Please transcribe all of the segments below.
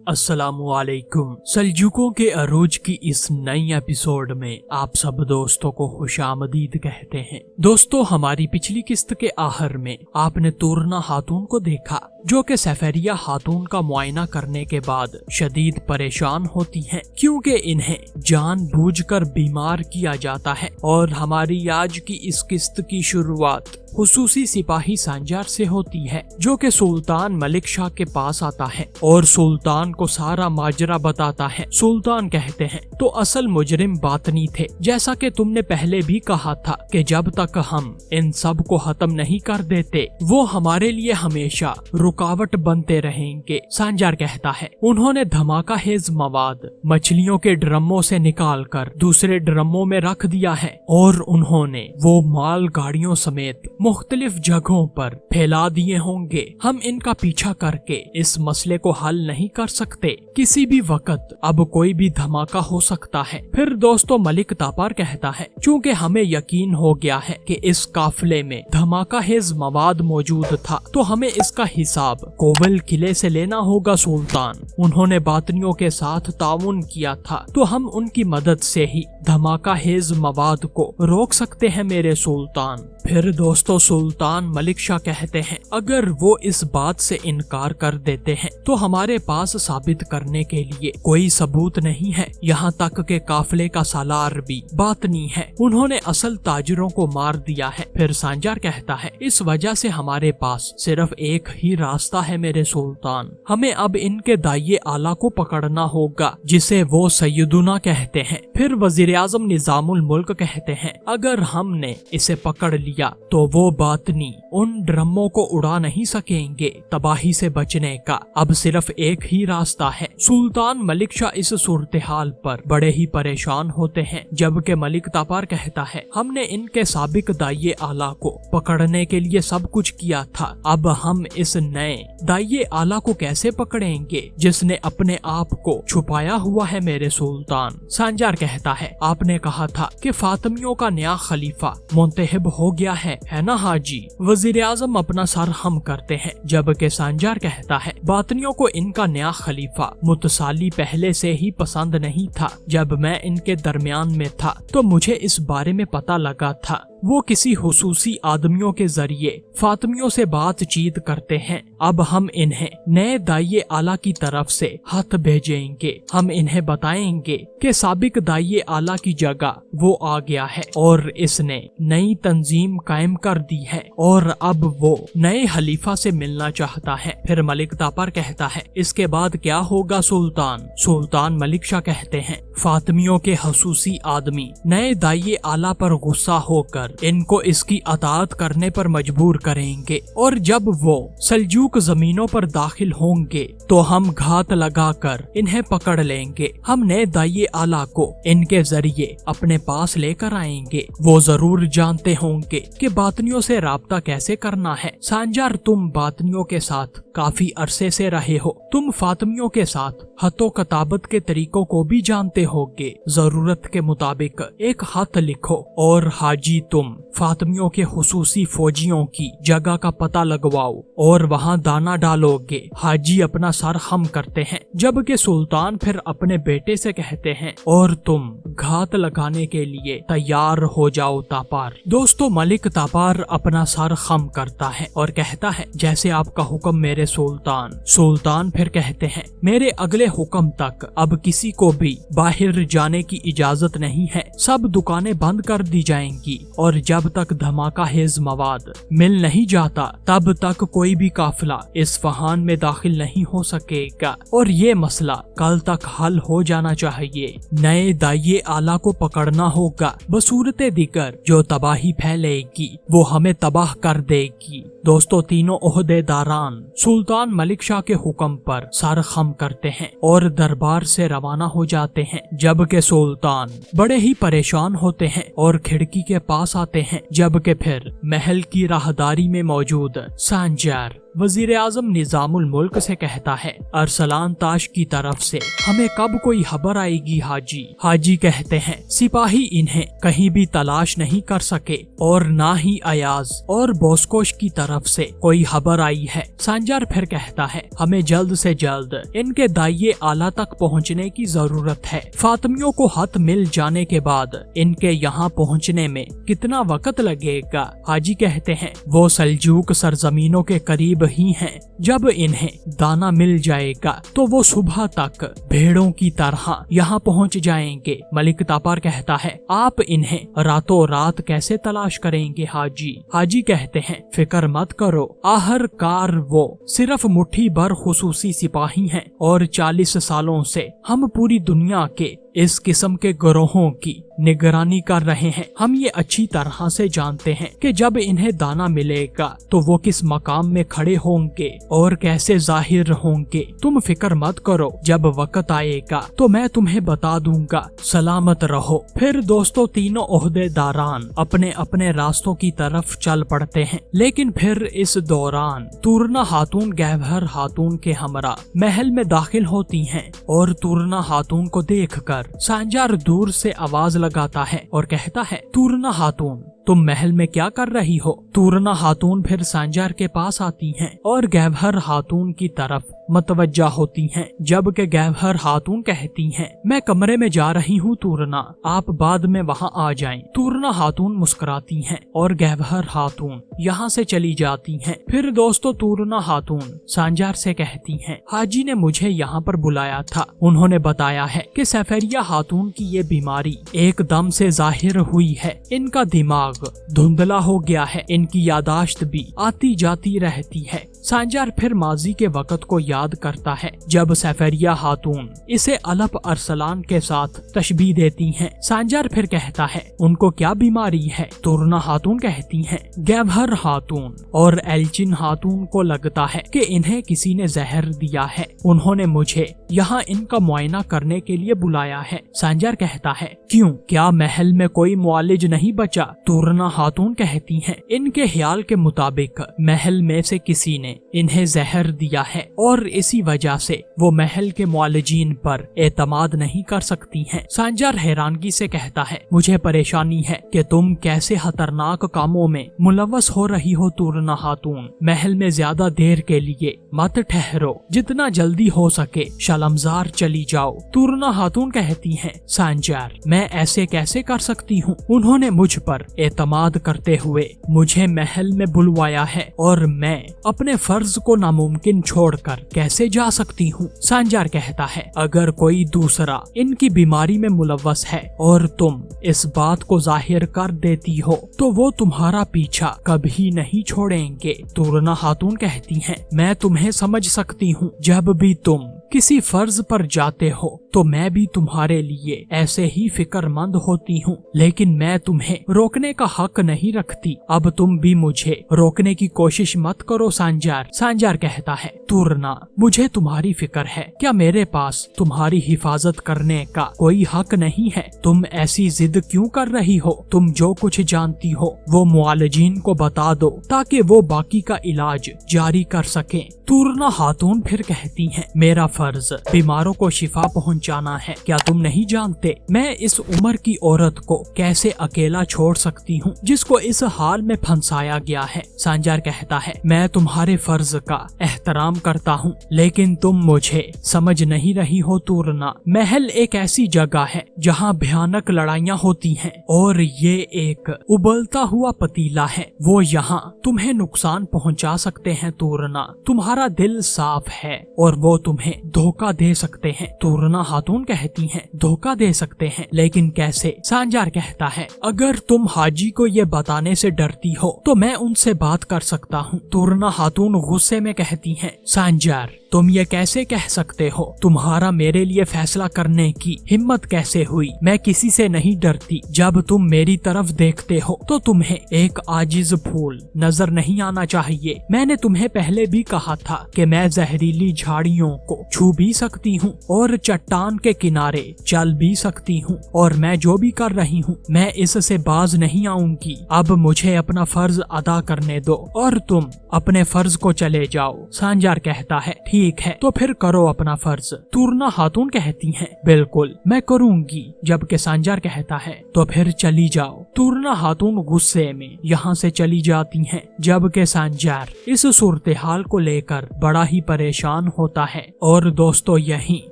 अस्सलाम वालेकुम। सल्जुकों के अरूज की इस नई एपिसोड में आप सब दोस्तों को खुशामदीद कहते हैं। दोस्तों, हमारी पिछली किस्त के आखिर में आपने तूरना खातून को देखा जो कि सफेरिया खातून का मुआयना करने के बाद शदीद परेशान होती हैं क्योंकि इन्हें जानबूझकर बीमार किया जाता है। और हमारी आज की इस किस्त की शुरुआत खुसूसी सिपाही सांजार से होती है जो कि सुल्तान मलिक शाह के पास आता है और सुल्तान को सारा माजरा बताता है। सुल्तान कहते हैं तो असल मुजरिम बातनी थे, जैसा कि तुमने पहले भी कहा था कि जब तक हम इन सब को खत्म नहीं कर देते वो हमारे लिए हमेशा रुकावट बनते रहेंगे। सांजार कहता है उन्होंने धमाका हेज मवाद मछलियों के ड्रमों से निकाल कर दूसरे ड्रमों में रख दिया है और उन्होंने वो माल गाड़ियों समेत मुख्तलिफ जगहों पर फैला दिए होंगे। हम इनका पीछा करके इस मसले को हल नहीं कर सकते, किसी भी वक्त अब कोई भी धमाका हो सकता है। फिर दोस्तों मलिक तापार कहता है चूँकि हमें यकीन हो गया है कि इस काफिले में धमाका हेज मवाद मौजूद था तो हमें इसका हिसाब कोवल किले से लेना होगा। सुल्तान उन्होंने बातनियों के साथ ताउन किया था तो हम उनकी मदद से ही धमाका हेज मवाद को रोक सकते हैं मेरे सुल्तान। फिर दोस्तों सुल्तान मलिक शाह कहते हैं अगर वो इस बात से इनकार कर देते हैं तो हमारे पास साबित करने के लिए कोई सबूत नहीं है, यहाँ तक के काफिले का सालार भी बातनी है, उन्होंने असल ताजरों को मार दिया है। फिर सांजार कहता है इस वजह से हमारे पास सिर्फ एक ही रास्ता है मेरे सुल्तान, हमें अब इनके दाइये आला को पकड़ना होगा जिसे वो सैयदुना कहते हैं। फिर वजीर आजम निजामुल मुल्क कहते हैं अगर हमने इसे पकड़ लिया तो वो बातनी उन ड्रमों को उड़ा नहीं सकेंगे। तबाही से बचने का अब सिर्फ एक ही रास्ता है। सुल्तान मलिक शाह इस सूरत हाल पर बड़े ही परेशान होते हैं, जबकि मलिक तापार कहता है हमने इनके साबिक दाइये आला को पकड़ने के लिए सब कुछ किया था, अब हम इस नए दाइये आला को कैसे पकड़ेंगे जिसने अपने आप को छुपाया हुआ है मेरे सुल्तान। सांजार कहता है आपने कहा था कि फातिमियों का नया खलीफा मुंतखब हो गया है ना हाजी। वजीर आजम अपना सर हम करते हैं, जबकि सांजार कहता है बातनियों को इनका नया खलीफा मुतसाली पहले से ही पसंद नहीं था। जब मैं इनके दरमियान में था तो मुझे इस बारे में पता लगा था वो किसी हुसूसी आदमियों के जरिए फातिमियों से बातचीत करते हैं। अब हम इन्हें नए दाइये आला की तरफ से हाथ भेजेंगे, हम इन्हें बताएंगे कि साबिक दाइये आला की जगह वो आ गया है और इसने नई तंजीम कायम कर दी है और अब वो नए खलीफा से मिलना चाहता है। फिर मलिक तापार कहता है इसके बाद क्या होगा सुल्तान। सुल्तान मलिक शाह कहते हैं फातिमियों के हुसूसी आदमी नए दाइये आला पर गुस्सा होकर इनको इसकी अताअत करने पर मजबूर करेंगे और जब वो सल्जूक जमीनों पर दाखिल होंगे तो हम घात लगाकर इन्हें पकड़ लेंगे। हम नए दाइये आला को इनके जरिए अपने पास लेकर आएंगे। वो जरूर जानते होंगे कि बातनियों से राब्ता कैसे करना है। सांजार तुम बातनियों के साथ काफी अरसे से रहे हो, तुम फातिमियों के साथ हतो कताबत के तरीकों को भी जानते होगे। जरूरत के मुताबिक एक खत लिखो और हाजी तुम फातिमियों के हुसूसी फौजियों की जगह का पता लगवाओ और वहाँ दाना डालोगे। हाजी अपना सर खम करते हैं, जबकि सुल्तान फिर अपने बेटे से कहते हैं और तुम घात लगाने के लिए तैयार हो जाओ तापार। दोस्तों मलिक तापार अपना सर खम करता है और कहता है जैसे आपका हुक्म मेरे सुल्तान। सुल्तान फिर कहते हैं मेरे अगले हुक्म तक अब किसी को भी बाहर जाने की इजाजत नहीं है, सब दुकानें बंद कर दी जाएंगी और जब तक धमाका हेज मवाद मिल नहीं जाता तब तक कोई भी काफिला इस्फहान में दाखिल नहीं हो सकेगा और ये मसला कल तक हल हो जाना चाहिए। नए दाइये आला को पकड़ना होगा, बसूरत दिगर जो तबाही फैलेगी वो हमें तबाह कर देगी। दोस्तों तीनों ओहदेदारान सुल्तान मलिक शाह के हुक्म पर सर खम करते हैं और दरबार से रवाना हो जाते हैं, जबकि सुल्तान बड़े ही परेशान होते हैं और खिड़की के पास आते हैं, जबकि फिर महल की राहदारी में मौजूद सांजार वजीर आजम निजामुल मुल्क से कहता है, अरसलान ताश की तरफ से हमें कब कोई खबर आएगी हाजी? हाजी कहते हैं, सिपाही इन्हें कहीं भी तलाश नहीं कर सके और ना ही अयाज और बोस्कोश की तरफ से कोई खबर आई है। सांजार फिर कहता है, हमें जल्द से जल्द इनके दाइये आला तक पहुंचने की जरूरत है। फातिमियों को हथ मिल जाने के बाद इनके यहाँ पहुंचने में कितना वक्त लगेगा? हाजी कहते हैं, वो सल्जूक सरजमीनों के करीब ही हैं। जब इन्हें दाना मिल जाएगा तो वो सुबह तक भेड़ों की तरह यहाँ पहुँच जाएंगे। मलिक तापर कहता है, आप इन्हें रातों रात कैसे तलाश करेंगे हाजी? हाजी कहते हैं, फिक्र मत करो, आहरकार वो सिर्फ मुट्ठी भर खुसूसी सिपाही हैं और 40 सालों से हम पूरी दुनिया के इस किस्म के गिरोहों की निगरानी कर रहे हैं। हम ये अच्छी तरह से जानते हैं कि जब इन्हें दाना मिलेगा तो वो किस मकाम में खड़े होंगे और कैसे जाहिर होंगे। तुम फिक्र मत करो, जब वक्त आएगा तो मैं तुम्हें बता दूंगा। सलामत रहो। फिर दोस्तों तीनों ओहदेदारान अपने अपने रास्तों की तरफ चल पड़ते हैं। लेकिन फिर इस दौरान तुरना खातून गहवर खातून के हमरा महल में दाखिल होती हैं और तुरना खातून को देखकर सांजार दूर से आवाज लगाता है और कहता है, तुरना खातून तुम महल में क्या कर रही हो? तुरना खातून फिर सांजार के पास आती हैं और गहवर खातून की तरफ मतवज्जा होती हैं, जबकि गहवर खातून कहती हैं, मैं कमरे में जा रही हूँ तुरना, आप बाद में वहाँ आ जाएं। तुरना खातून मुस्कुराती हैं और गहवर खातून यहाँ से चली जाती हैं। फिर दोस्तों तुरना खातून सांजार से कहती हैं, हाजी ने मुझे यहाँ पर बुलाया था। उन्होंने बताया है कि सफेरिया खातून की ये बीमारी एकदम से जाहिर हुई है। इनका दिमाग धुंधला हो गया है, इनकी यादाश्त भी आती जाती रहती है। सांजार फिर माजी के वक्त को याद करता है जब सफेरिया खातून इसे अलप अरसलान के साथ तशबीह देती हैं। सांजार फिर कहता है, उनको क्या बीमारी है? तुरना खातून कहती हैं, गहवर खातून और एल्चिन खातून को लगता है कि इन्हें किसी ने जहर दिया है। उन्होंने मुझे यहाँ इनका मुआयना करने के लिए बुलाया है। सांजार कहता है, क्यों, क्या महल में कोई मुआलिज नहीं बचा? तुरना खातून कहती हैं, इनके ख्याल के मुताबिक महल में से किसी ने इन्हें जहर दिया है और इसी वजह से वो महल के मुआलिजीन पर एतमाद नहीं कर सकती हैं। सांजार हैरानगी से कहता है, मुझे परेशानी है कि तुम कैसे खतरनाक कामों में मुलव्वस हो रही हो। तुरना खातून, महल में ज्यादा देर के लिए मत ठहरो, जितना जल्दी हो सके शलमजार चली जाओ। तुरना खातून कहती हैं, सांजार मैं ऐसे कैसे कर सकती हूँ? उन्होंने मुझ पर एतमाद करते हुए मुझे महल में बुलवाया है और मैं अपने फर्ज को नामुमकिन छोड़कर कैसे जा सकती हूँ? सांजार कहता है, अगर कोई दूसरा इनकी बीमारी में मुलव्वस है और तुम इस बात को जाहिर कर देती हो तो वो तुम्हारा पीछा कभी नहीं छोड़ेंगे। तुरना खातून कहती हैं, मैं तुम्हें समझ सकती हूँ, जब भी तुम किसी फर्ज पर जाते हो तो मैं भी तुम्हारे लिए ऐसे ही फिक्रमंद होती हूँ, लेकिन मैं तुम्हें रोकने का हक नहीं रखती। अब तुम भी मुझे रोकने की कोशिश मत करो सांजार। सांजार कहता है, तुरना मुझे तुम्हारी फिक्र है, क्या मेरे पास तुम्हारी हिफाजत करने का कोई हक नहीं है? तुम ऐसी जिद क्यों कर रही हो? तुम जो कुछ जानती हो वो मुआलिजीन को बता दो ताकि वो बाकी का इलाज जारी कर सकें। तुरना खातून फिर कहती हैं, मेरा फर्ज बीमारों को शिफा पहुंचाना है। क्या तुम नहीं जानते मैं इस उम्र की औरत को कैसे अकेला छोड़ सकती हूँ जिसको इस हाल में फंसाया गया है? सांजार कहता है, मैं तुम्हारे फर्ज का एहतराम करता हूँ, लेकिन तुम मुझे समझ नहीं रही हो तुरना। महल एक ऐसी जगह है जहाँ भयानक लड़ाइयाँ होती हैं और ये एक उबलता हुआ पतीला है, वो यहाँ तुम्हें नुकसान पहुँचा सकते हैं। तुरना तुम्हारा दिल साफ है और वो तुम्हें धोखा दे सकते हैं। तुरना खातून कहती हैं, धोखा दे सकते हैं, लेकिन कैसे? सांजार कहता है, अगर तुम हाजी को ये बताने से डरती हो तो मैं उनसे बात कर सकता हूँ। तुरना खातून गुस्से में कहती हैं, सांजार तुम ये कैसे कह सकते हो? तुम्हारा मेरे लिए फैसला करने की हिम्मत कैसे हुई? मैं किसी से नहीं डरती। जब तुम मेरी तरफ देखते हो तो तुम्हें एक आजिज फूल नजर नहीं आना चाहिए। मैंने तुम्हें पहले भी कहा था कि मैं जहरीली झाड़ियों को छू भी सकती हूँ और चट्टान के किनारे चल भी सकती हूँ, और मैं जो भी कर रही हूँ मैं इससे बाज नहीं आऊंगी। अब मुझे अपना फर्ज अदा करने दो और तुम अपने फर्ज को चले जाओ। सांजार कहता है ठीक है तो फिर करो अपना फर्ज। तुरना खातून कहती है बिल्कुल मैं करूंगी। जबकि सांजार कहता है तो फिर चली जाओ। तुरना खातून गुस्से में यहाँ से चली जाती हैं, जबकि सांजार इस सूरत हाल को लेकर बड़ा ही परेशान होता है। और दोस्तों यही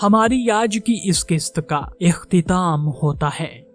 हमारी आज की इस किस्त का इख्तिताम होता है।